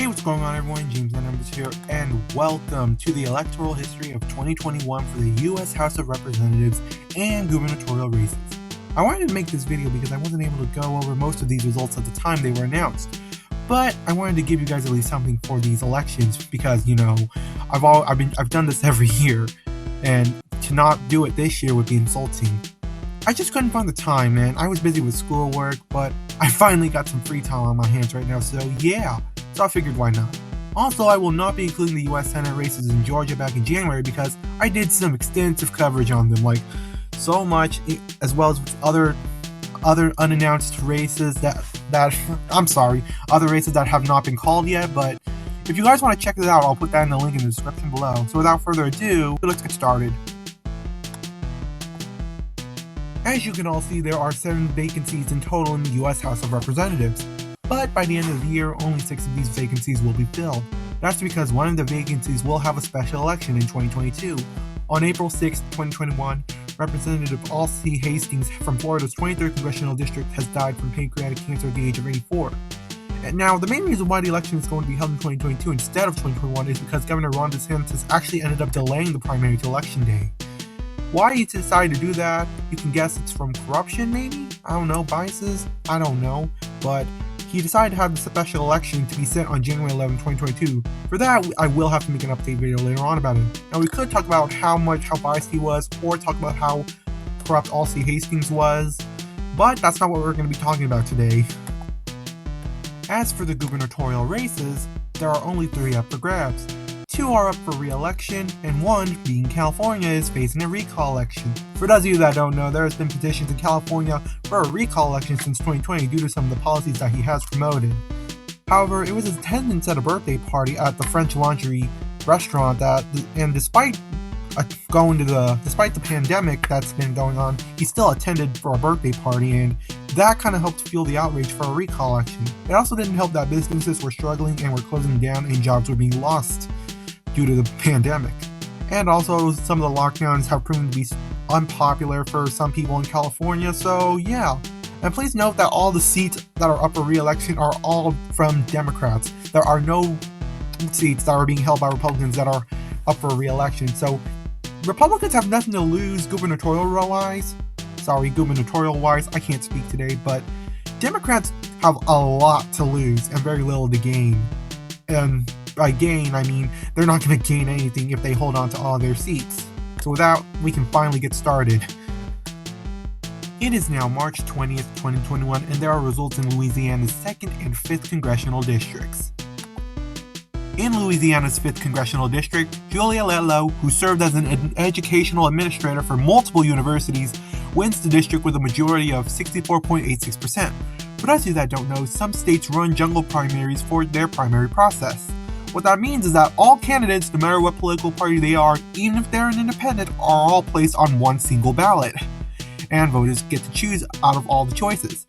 Hey, what's going on, everyone? James Numbers here, and welcome to the electoral history of 2021 for the U.S. House of Representatives and gubernatorial races. I wanted to make this video because I wasn't able to go over most of these results at the time they were announced, but I wanted to give you guys at least something for these elections because, you know, I've done this every year, and to not do it this year would be insulting. I just couldn't find the time, man. I was busy with schoolwork, but I finally got some free time on my hands right now, so yeah. So I figured why not. Also, I will not be including the US Senate races in Georgia back in January because I did some extensive coverage on them, like so much, as well as other unannounced races other races that have not been called yet, but if you guys want to check it out, I'll put that in the link in the description below. So without further ado, let's get started. As you can all see, there are 7 vacancies in total in the US House of Representatives. But by the end of the year, only 6 of these vacancies will be filled. That's because one of the vacancies will have a special election in 2022. On April 6, 2021, Representative Allison Hastings from Florida's 23rd Congressional District has died from pancreatic cancer at the age of 84. And now, the main reason why the election is going to be held in 2022 instead of 2021 is because Governor Ron DeSantis actually ended up delaying the primary to Election Day. Why he decided to do that, you can guess it's from corruption maybe? I don't know, biases? I don't know, but he decided to have the special election to be set on January 11, 2022. For that, I will have to make an update video later on about it. Now, we could talk about how biased he was, or talk about how corrupt Allison Hastings was, but that's not what we're going to be talking about today. As for the gubernatorial races, there are only 3 up for grabs. 2 are up for re-election, and 1, being California, is facing a recall election. For those of you that don't know, there has been petitions in California for a recall election since 2020 due to some of the policies that he has promoted. However, it was his attendance at a birthday party at the French Laundry restaurant despite the pandemic that's been going on, he still attended for a birthday party, and that kind of helped fuel the outrage for a recall election. It also didn't help that businesses were struggling and were closing down and jobs were being lost due to the pandemic. And also, some of the lockdowns have proven to be unpopular for some people in California, so yeah. And please note that all the seats that are up for re-election are all from Democrats. There are no seats that are being held by Republicans that are up for re-election. So Republicans have nothing to lose gubernatorial-wise. I can't speak today, but Democrats have a lot to lose and very little to gain. And by gain, I mean they're not going to gain anything if they hold on to all their seats. So with that, we can finally get started. It is now March 20th, 2021, and there are results in Louisiana's 2nd and 5th congressional districts. In Louisiana's 5th congressional district, Julia Letlow, who served as an educational administrator for multiple universities, wins the district with a majority of 64.86%. For those of you that don't know, some states run jungle primaries for their primary process. What that means is that all candidates, no matter what political party they are, even if they're an independent, are all placed on one single ballot. And voters get to choose out of all the choices.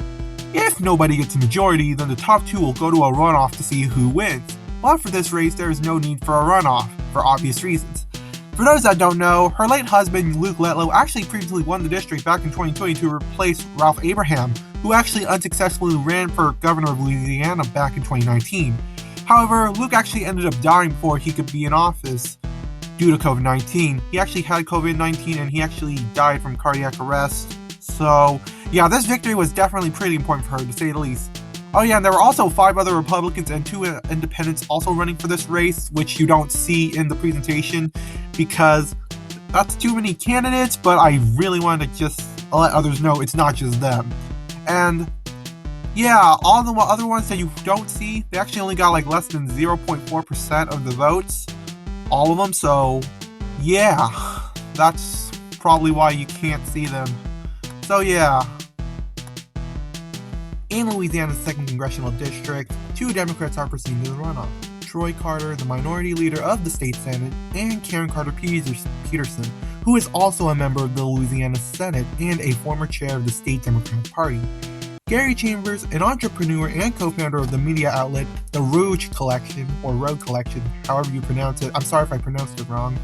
If nobody gets a majority, then the top 2 will go to a runoff to see who wins. But for this race, there is no need for a runoff, for obvious reasons. For those that don't know, her late husband, Luke Letlow, actually previously won the district back in 2020 to replace Ralph Abraham, who actually unsuccessfully ran for governor of Louisiana back in 2019. However, Luke actually ended up dying before he could be in office due to COVID-19. He actually had COVID-19 and he actually died from cardiac arrest. So, yeah, this victory was definitely pretty important for her, to say the least. Oh yeah, and there were also 5 other Republicans and 2 independents also running for this race, which you don't see in the presentation because that's too many candidates, but I really wanted to just let others know it's not just them. And yeah, all the other ones that you don't see, they actually only got like less than 0.4% of the votes. All of them, so yeah, that's probably why you can't see them. So yeah. In Louisiana's 2nd Congressional District, 2 Democrats are proceeding to the runoff. Troy Carter, the minority leader of the state Senate, and Karen Carter Peterson, who is also a member of the Louisiana Senate and a former chair of the state Democratic Party. Gary Chambers, an entrepreneur and co-founder of the media outlet The Rouge Collection, or Road Collection, however you pronounce it, I'm sorry if I pronounced it wrong,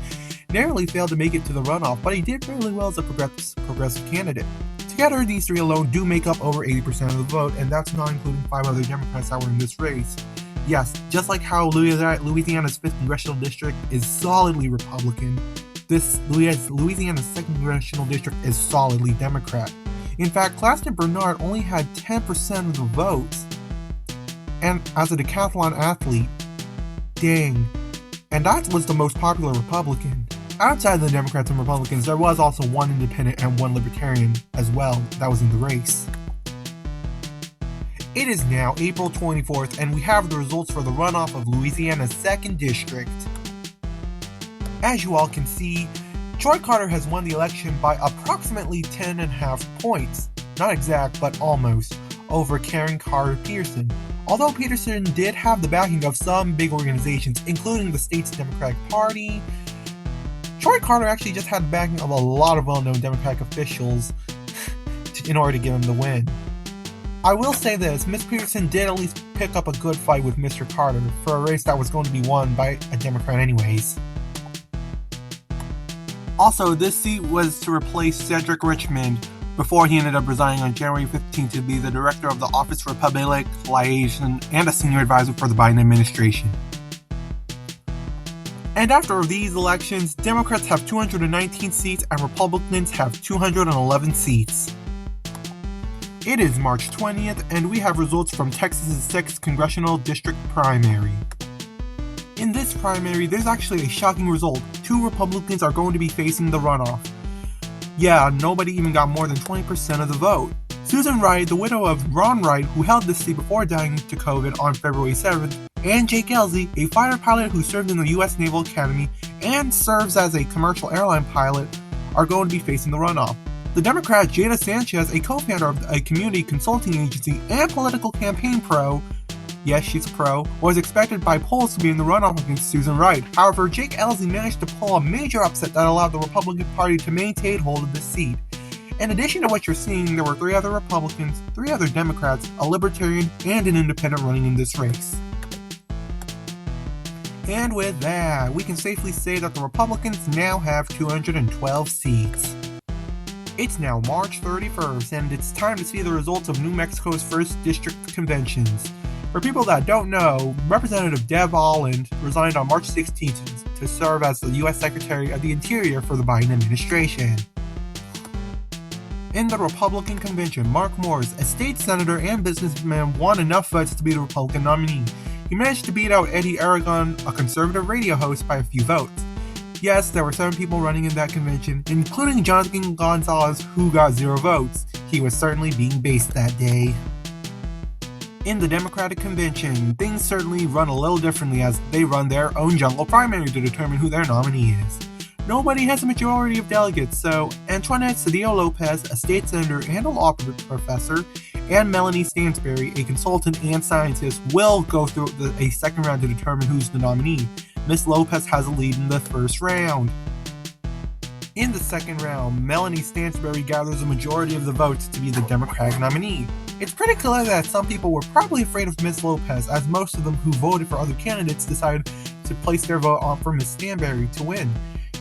narrowly failed to make it to the runoff, but he did fairly well as a progressive candidate. Together, these 3 alone do make up over 80% of the vote, and that's not including 5 other Democrats that were in this race. Yes, just like how Louisiana's 5th Congressional District is solidly Republican, this Louisiana's 2nd Congressional District is solidly Democrat. In fact, Claxton Bernard only had 10% of the votes. And as a decathlon athlete, dang. And that was the most popular Republican. Outside the Democrats and Republicans, there was also one independent and one libertarian as well that was in the race. It is now April 24th, and we have the results for the runoff of Louisiana's 2nd District. As you all can see, Troy Carter has won the election by approximately 10.5 points, not exact, but almost, over Karen Carter Peterson. Although Peterson did have the backing of some big organizations, including the state's Democratic Party, Troy Carter actually just had the backing of a lot of well-known Democratic officials in order to give him the win. I will say this, Ms. Peterson did at least pick up a good fight with Mr. Carter for a race that was going to be won by a Democrat anyways. Also, this seat was to replace Cedric Richmond before he ended up resigning on January 15th to be the director of the Office for Public Liaison and a senior advisor for the Biden administration. And after these elections, Democrats have 219 seats and Republicans have 211 seats. It is March 20th, and we have results from Texas's 6th Congressional District primary. In this primary, there's actually a shocking result. 2 Republicans are going to be facing the runoff. Yeah, nobody even got more than 20% of the vote. Susan Wright, the widow of Ron Wright, who held this seat before dying to COVID on February 7th, and Jake Elsey, a fighter pilot who served in the U.S. Naval Academy and serves as a commercial airline pilot, are going to be facing the runoff. The Democrat Jada Sanchez, a co-founder of a community consulting agency and political campaign pro, yes, she's a pro, was expected by polls to be in the runoff against Susan Wright. However, Jake Elsey managed to pull a major upset that allowed the Republican Party to maintain hold of the seat. In addition to what you're seeing, there were 3 other Republicans, 3 other Democrats, a Libertarian, and an Independent running in this race. And with that, we can safely say that the Republicans now have 212 seats. It's now March 31st, and it's time to see the results of New Mexico's 1st District conventions. For people that don't know, Representative Deb Haaland resigned on March 16th to serve as the U.S. Secretary of the Interior for the Biden administration. In the Republican convention, Mark Morris, a state senator and businessman, won enough votes to be the Republican nominee. He managed to beat out Eddie Aragon, a conservative radio host, by a few votes. Yes, there were 7 people running in that convention, including Jonathan Gonzalez, who got 0 votes. He was certainly being based that day. In the Democratic convention, things certainly run a little differently as they run their own jungle primary to determine who their nominee is. Nobody has a majority of delegates, so Antoinette Cedillo Lopez, a state senator and a law professor, and Melanie Stansberry, a consultant and scientist, will go through a second round to determine who's the nominee. Ms. Lopez has a lead in the first round. In the second round, Melanie Stansberry gathers a majority of the votes to be the Democratic nominee. It's pretty clear that some people were probably afraid of Ms. Lopez, as most of them who voted for other candidates decided to place their vote on for Ms. Stansberry to win.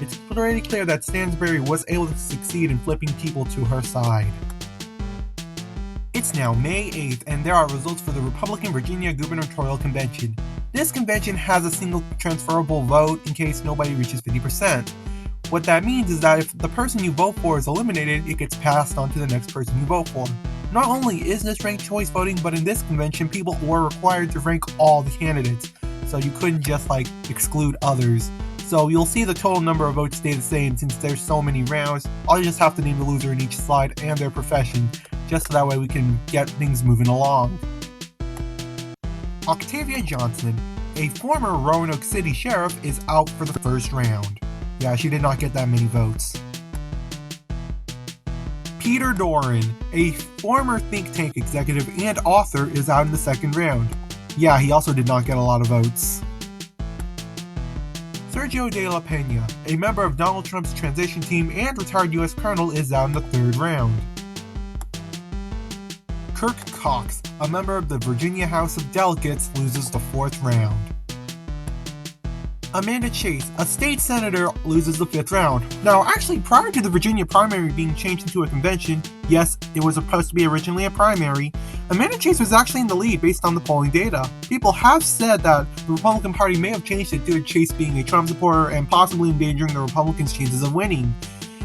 It's pretty clear that Stansberry was able to succeed in flipping people to her side. It's now May 8th, and there are results for the Republican Virginia Gubernatorial Convention. This convention has a single transferable vote in case nobody reaches 50%. What that means is that if the person you vote for is eliminated, it gets passed on to the next person you vote for. Not only is this ranked choice voting, but in this convention, people were required to rank all the candidates, so you couldn't just exclude others. So you'll see the total number of votes stay the same since there's so many rounds. I'll just have to name the loser in each slide and their profession, just so that way we can get things moving along. Octavia Johnson, a former Roanoke City sheriff, is out for the first round. Yeah, she did not get that many votes. Peter Doran, a former think tank executive and author, is out in the second round. Yeah, he also did not get a lot of votes. Sergio de la Pena, a member of Donald Trump's transition team and retired U.S. Colonel, is out in the third round. Kirk Cox, a member of the Virginia House of Delegates, loses the fourth round. Amanda Chase, a state senator, loses the fifth round. Now, actually, prior to the Virginia primary being changed into a convention, yes, it was supposed to be originally a primary, Amanda Chase was actually in the lead based on the polling data. People have said that the Republican Party may have changed it due to Chase being a Trump supporter and possibly endangering the Republicans' chances of winning.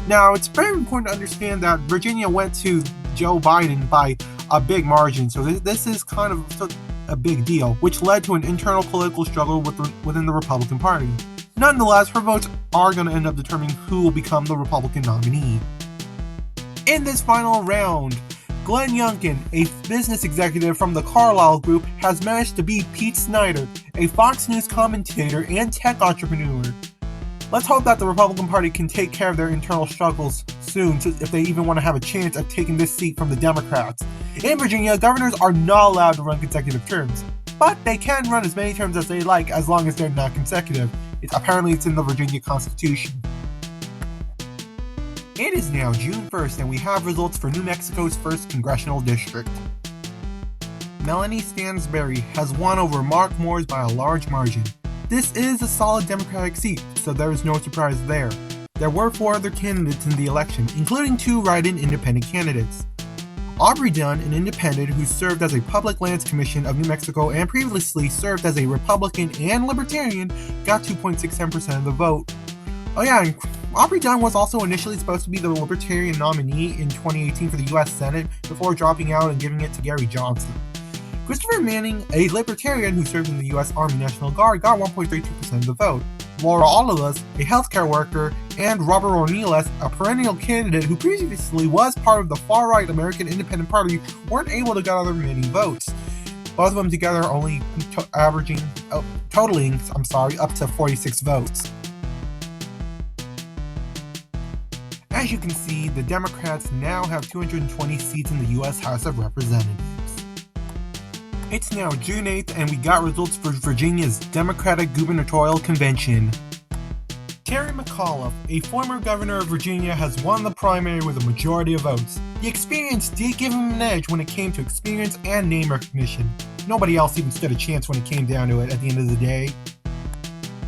Now, it's very important to understand that Virginia went to Joe Biden by a big margin, so this is kind of a big deal, which led to an internal political struggle within the Republican Party. Nonetheless, her votes are going to end up determining who will become the Republican nominee. In this final round, Glenn Youngkin, a business executive from the Carlyle Group, has managed to beat Pete Snyder, a Fox News commentator and tech entrepreneur. Let's hope that the Republican Party can take care of their internal struggles soon if they even want to have a chance at taking this seat from the Democrats. In Virginia, governors are not allowed to run consecutive terms, but they can run as many terms as they like as long as they're not consecutive. Apparently it's in the Virginia Constitution. It is now June 1st and we have results for New Mexico's 1st Congressional District. Melanie Stansberry has won over Mark Moores by a large margin. This is a solid Democratic seat, so there is no surprise there. There were 4 other candidates in the election, including 2 write-in independent candidates. Aubrey Dunn, an independent who served as a Public Lands Commission of New Mexico and previously served as a Republican and Libertarian, got 2.67% of the vote. Oh yeah, and Aubrey Dunn was also initially supposed to be the Libertarian nominee in 2018 for the U.S. Senate before dropping out and giving it to Gary Johnson. Christopher Manning, a Libertarian who served in the U.S. Army National Guard, got 1.32% of the vote. Laura Olilas, a healthcare worker, and Robert Ornelas, a perennial candidate who previously was part of the far-right American Independent Party, weren't able to gather many votes. Both of them together only totaling up to 46 votes. As you can see, the Democrats now have 220 seats in the U.S. House of Representatives. It's now June 8th and we got results for Virginia's Democratic Gubernatorial Convention. Terry McAuliffe, a former governor of Virginia, has won the primary with a majority of votes. The experience did give him an edge when it came to experience and name recognition. Nobody else even stood a chance when it came down to it at the end of the day.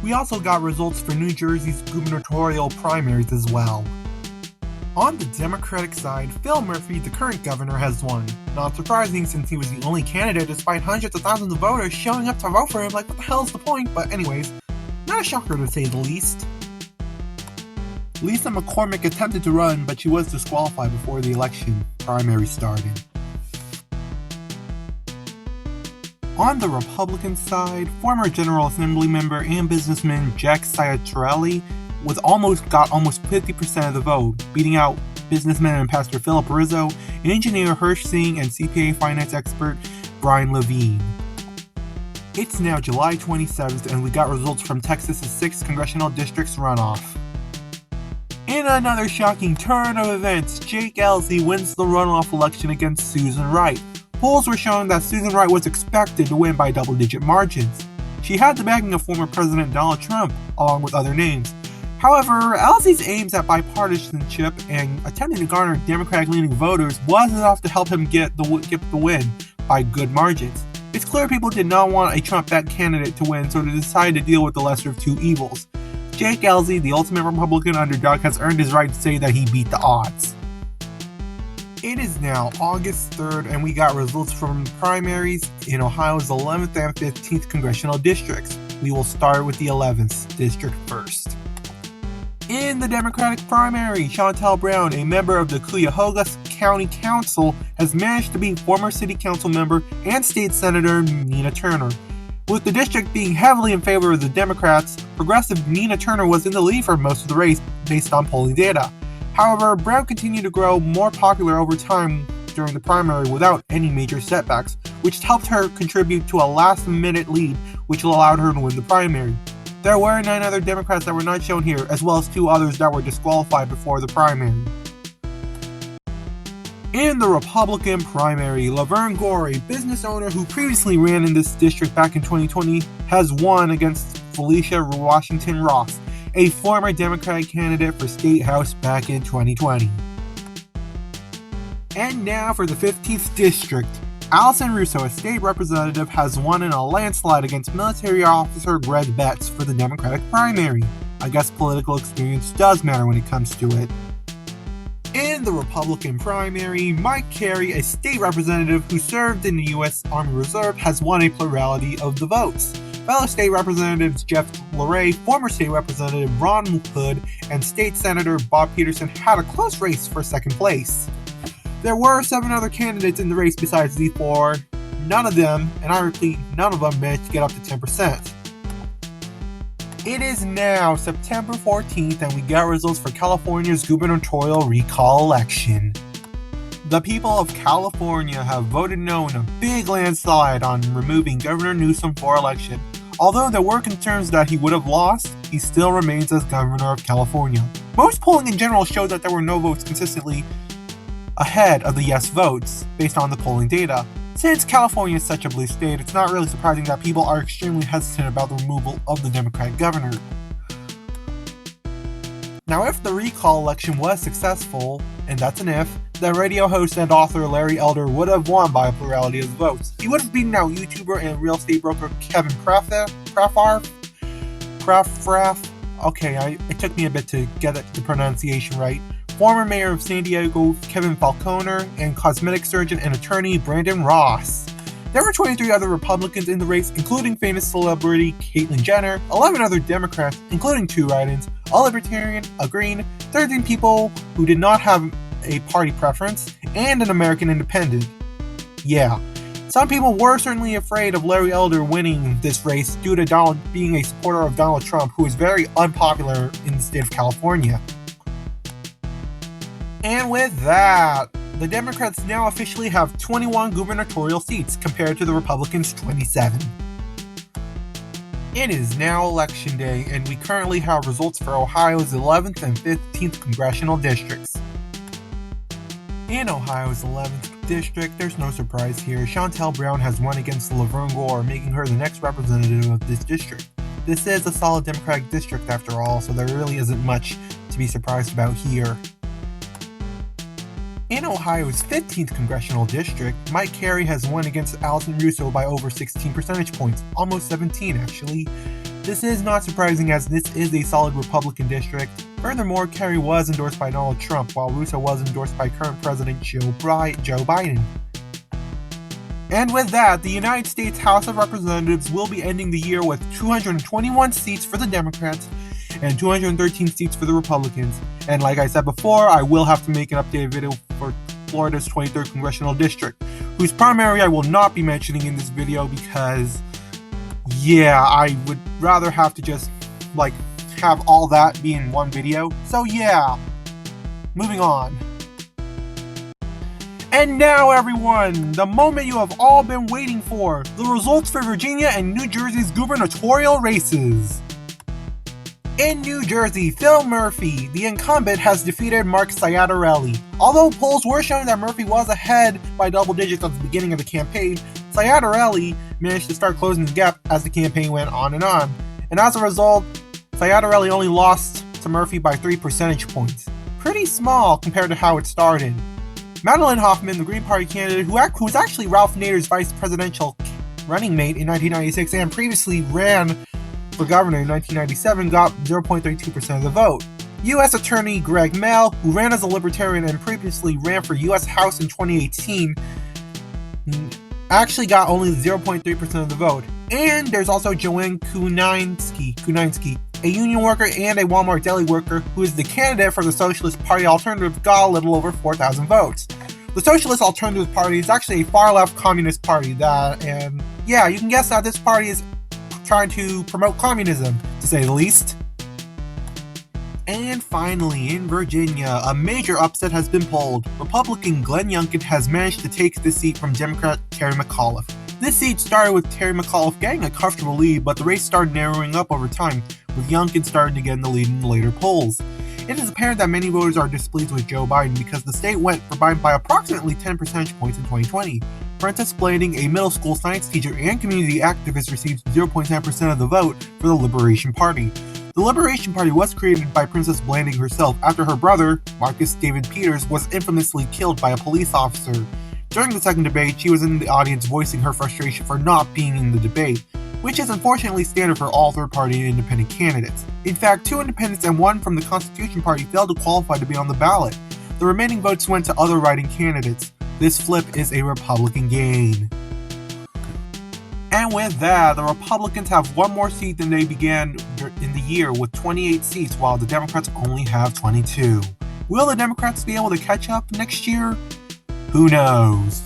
We also got results for New Jersey's gubernatorial primaries as well. On the Democratic side, Phil Murphy, the current governor, has won. Not surprising since he was the only candidate despite hundreds of thousands of voters showing up to vote for him. Like, what the hell is the point? But anyways, not a shocker to say the least. Lisa McCormick attempted to run, but she was disqualified before the election primary started. On the Republican side, former General Assembly member and businessman Jack Ciattarelli got almost 50% of the vote, beating out businessman and pastor Philip Russo, and engineer Hirsch Singh, and CPA finance expert Brian Levine. It's now July 27th and we got results from Texas's 6th Congressional District's runoff. In another shocking turn of events, Jake Ellzey wins the runoff election against Susan Wright. Polls were showing that Susan Wright was expected to win by double-digit margins. She had the backing of former President Donald Trump, along with other names. However, Ellzey's aims at bipartisanship and attempting to garner Democratic-leaning voters was enough to help him get the win by good margins. It's clear people did not want a Trump-backed candidate to win, so they decided to deal with the lesser of two evils. Jake Ellzey, the ultimate Republican underdog, has earned his right to say that he beat the odds. It is now August 3rd, and we got results from primaries in Ohio's 11th and 15th congressional districts. We will start with the 11th district first. In the Democratic primary, Chantel Brown, a member of the Cuyahoga County Council, has managed to beat former City Council member and State Senator Nina Turner. With the district being heavily in favor of the Democrats, progressive Nina Turner was in the lead for most of the race based on polling data. However, Brown continued to grow more popular over time during the primary without any major setbacks, which helped her contribute to a last-minute lead, which allowed her to win the primary. There were 9 other Democrats that were not shown here, as well as 2 others that were disqualified before the primary. In the Republican primary, Laverne Gore, a business owner who previously ran in this district back in 2020, has won against Felicia Washington Ross, a former Democratic candidate for State House back in 2020. And now for the 15th district. Allison Russo, a state representative, has won in a landslide against military officer Greg Betts for the Democratic primary. I guess political experience does matter when it comes to it. In In the Republican primary, Mike Carey, a state representative who served in the U.S. Army Reserve, has won a plurality of the votes. Fellow state representatives Jeff LaRae, former state representative Ron Hood, and state senator Bob Peterson had a close race for second place. There were 7 other candidates in the race besides these 4. None of them, and I repeat, none of them managed to get up to 10%. It is now September 14th and we get results for California's gubernatorial recall election. The people of California have voted no in a big landslide on removing Governor Newsom for election. Although there were concerns that he would have lost, he still remains as governor of California. Most polling in general showed that there were no votes consistently ahead of the yes votes, based on the polling data. Since California is such a blue state, it's not really surprising that people are extremely hesitant about the removal of the Democratic governor. Now, if the recall election was successful, and that's an if, the radio host and author Larry Elder would have won by a plurality of the votes. He would have beaten out YouTuber and real estate broker Kevin Prafaf. Okay, it took me a bit to get the pronunciation right. Former mayor of San Diego Kevin Falconer, and cosmetic surgeon and attorney Brandon Ross. There were 23 other Republicans in the race, including famous celebrity Caitlyn Jenner, 11 other Democrats, including 2 write-ins, a Libertarian, a Green, 13 people who did not have a party preference, and an American Independent. Yeah, some people were certainly afraid of Larry Elder winning this race due to Donald being a supporter of Donald Trump, who is very unpopular in the state of California. And with that, the Democrats now officially have 21 gubernatorial seats compared to the Republicans' 27. It is now Election Day, and we currently have results for Ohio's 11th and 15th congressional districts. In Ohio's 11th district, there's no surprise here. Shontel Brown has won against Laverne Gore, making her the next representative of this district. This is a solid Democratic district after all, so there really isn't much to be surprised about here. In Ohio's 15th congressional district, Mike Carey has won against Allison Russo by over 16 percentage points, almost 17 actually. This is not surprising as this is a solid Republican district. Furthermore, Carey was endorsed by Donald Trump, while Russo was endorsed by current President Joe Biden. And with that, the United States House of Representatives will be ending the year with 221 seats for the Democrats and 213 seats for the Republicans. And like I said before, I will have to make an updated video for Florida's 23rd Congressional District, whose primary I will not be mentioning in this video because, yeah, I would rather have to just, have all that be in one video. So yeah, moving on. And now everyone, the moment you have all been waiting for, the results for Virginia and New Jersey's gubernatorial races. In New Jersey, Phil Murphy, the incumbent, has defeated Mark Sciattarelli. Although polls were showing that Murphy was ahead by double digits at the beginning of the campaign, Sciattarelli managed to start closing the gap as the campaign went on. And as a result, Sciattarelli only lost to Murphy by 3 percentage points. Pretty small compared to how it started. Madeleine Hoffman, the Green Party candidate who was actually Ralph Nader's vice presidential running mate in 1996 and previously ran for governor in 1997, got 0.32% of the vote. U.S. Attorney Greg Mell, who ran as a Libertarian and previously ran for U.S. House in 2018, actually got only 0.3% of the vote. And there's also Joanne Kuninski, a union worker and a Walmart deli worker who is the candidate for the Socialist Party Alternative, got a little over 4,000 votes. The Socialist Alternative Party is actually a far-left communist party and yeah, you can guess that this party is trying to promote communism, to say the least. And finally, in Virginia, a major upset has been pulled. Republican Glenn Youngkin has managed to take the seat from Democrat Terry McAuliffe. This seat started with Terry McAuliffe getting a comfortable lead, but the race started narrowing up over time, with Youngkin starting to get in the lead in the later polls. It is apparent that many voters are displeased with Joe Biden because the state went for Biden by approximately 10 percentage points in 2020. Prentice Blanding, a middle school science teacher and community activist, received 0.9% of the vote for the Liberation Party. The Liberation Party was created by Princess Blanding herself after her brother, Marcus David Peters, was infamously killed by a police officer. During the second debate, she was in the audience voicing her frustration for not being in the debate, which is unfortunately standard for all third-party and independent candidates. In fact, 2 independents and 1 from the Constitution Party failed to qualify to be on the ballot. The remaining votes went to other writing candidates. This flip is a Republican gain. And with that, the Republicans have one more seat than they began in the year with 28 seats, while the Democrats only have 22. Will the Democrats be able to catch up next year? Who knows?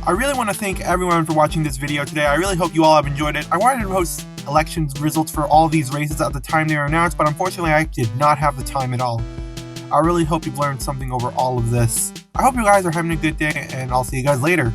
I really want to thank everyone for watching this video today. I really hope you all have enjoyed it. I wanted to post election results for all these races at the time they were announced, but unfortunately I did not have the time at all. I really hope you've learned something over all of this. I hope you guys are having a good day, and I'll see you guys later.